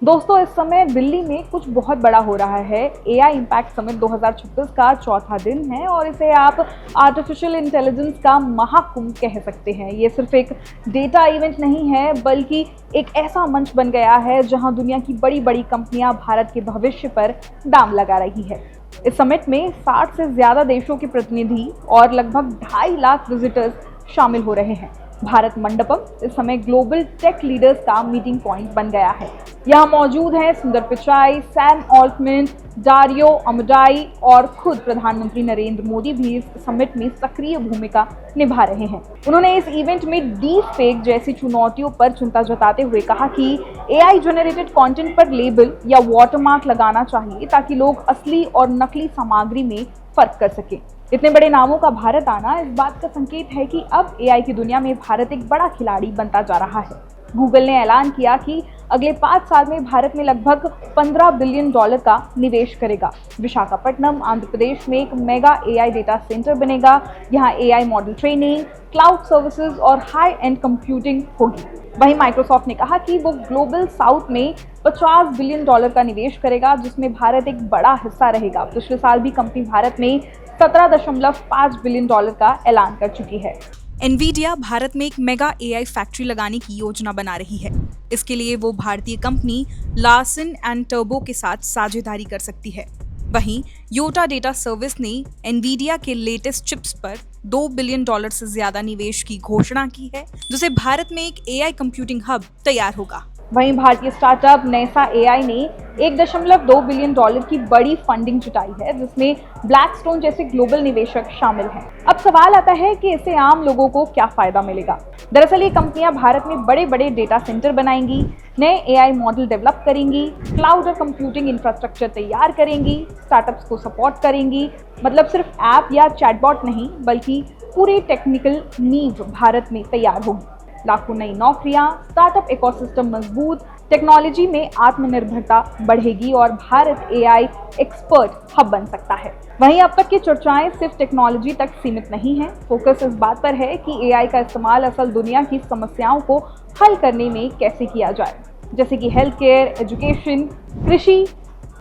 दोस्तों, इस समय दिल्ली में कुछ बहुत बड़ा हो रहा है। एआई इम्पैक्ट समिट 2026 का चौथा दिन है और इसे आप आर्टिफिशियल इंटेलिजेंस का महाकुंभ कह सकते हैं। ये सिर्फ एक डेटा इवेंट नहीं है, बल्कि एक ऐसा मंच बन गया है जहां दुनिया की बड़ी बड़ी कंपनियां भारत के भविष्य पर दांव लगा रही है। इस समिट में 60 से ज्यादा देशों के प्रतिनिधि और लगभग 2.5 लाख विजिटर्स शामिल हो रहे हैं। भारत मंडपम इस समय ग्लोबल टेक लीडर्स का मीटिंग पॉइंट बन गया है। यहाँ मौजूद हैं सुंदर पिचाई, सैम ऑल्टमैन, डारियो अमोडाई और खुद प्रधानमंत्री नरेंद्र मोदी भी इस समिट में सक्रिय भूमिका निभा रहे हैं। उन्होंने इस इवेंट में डीप फेक जैसी चुनौतियों पर चिंता जताते हुए कहा कि एआई जनरेटेड कंटेंट पर लेबल या वाटरमार्क लगाना चाहिए ताकि लोग असली और नकली सामग्री में फर्क कर सकें। इतने बड़े नामों का भारत आना इस बात का संकेत है कि अब एआई की दुनिया में भारत एक बड़ा खिलाड़ी बनता जा रहा है। गूगल ने ऐलान किया कि अगले 5 साल में भारत में लगभग $15 बिलियन का निवेश करेगा। विशाखापट्टनम, आंध्र प्रदेश में एक मेगा एआई डेटा सेंटर बनेगा। यहाँ AI model training, cloud services और हाई एंड कंप्यूटिंग होगी। वहीं माइक्रोसॉफ्ट ने कहा कि वो ग्लोबल साउथ में $50 बिलियन का निवेश करेगा, जिसमें भारत एक बड़ा हिस्सा रहेगा। पिछले साल भी कंपनी भारत में $17.5 बिलियन का ऐलान कर चुकी है। एनवीडिया भारत में एक मेगा एआई फैक्ट्री लगाने की योजना बना रही है। इसके लिए वो भारतीय कंपनी लार्सन एंड टर्बो के साथ साझेदारी कर सकती है। वहीं योटा डेटा सर्विस ने एनवीडिया के लेटेस्ट चिप्स पर $2 बिलियन से ज्यादा निवेश की घोषणा की है, जिससे भारत में एक एआई कंप्यूटिंग हब तैयार होगा। वहीं भारतीय स्टार्टअप नैसा एआई ने $1.2 बिलियन की बड़ी फंडिंग जुटाई है, जिसमें ब्लैकस्टोन जैसे ग्लोबल निवेशक शामिल हैं। अब सवाल आता है कि इससे आम लोगों को क्या फायदा मिलेगा। दरअसल ये कंपनियां भारत में बड़े बड़े डेटा सेंटर बनाएंगी, नए एआई मॉडल डेवलप करेंगी, क्लाउड और कंप्यूटिंग इंफ्रास्ट्रक्चर तैयार करेंगी, स्टार्टअप्स को सपोर्ट करेंगी। मतलब सिर्फ ऐप या चैटबॉट नहीं, बल्कि पूरी टेक्निकल नींव भारत में तैयार होगी। लाखों नई नौकरियां, स्टार्टअप इकोसिस्टम मजबूत, टेक्नोलॉजी में आत्मनिर्भरता बढ़ेगी और भारत एआई एक्सपर्ट हब बन सकता है। वहीं अब तक की चर्चाएं सिर्फ टेक्नोलॉजी तक सीमित नहीं है। फोकस इस बात पर है कि एआई का इस्तेमाल असल दुनिया की समस्याओं को हल करने में कैसे किया जाए, जैसे कि हेल्थ केयर, एजुकेशन, कृषि,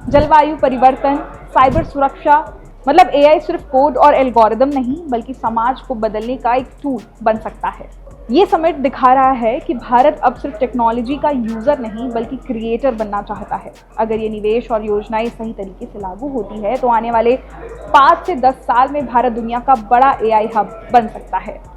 जलवायु परिवर्तन, साइबर सुरक्षा। मतलब एआई सिर्फ कोड और एल्गोरिदम नहीं, बल्कि समाज को बदलने का एक टूल बन सकता है। ये समिट दिखा रहा है कि भारत अब सिर्फ टेक्नोलॉजी का यूजर नहीं, बल्कि क्रिएटर बनना चाहता है। अगर ये निवेश और योजनाएं सही तरीके से लागू होती है तो आने वाले 5 से 10 साल में भारत दुनिया का बड़ा एआई हब बन सकता है।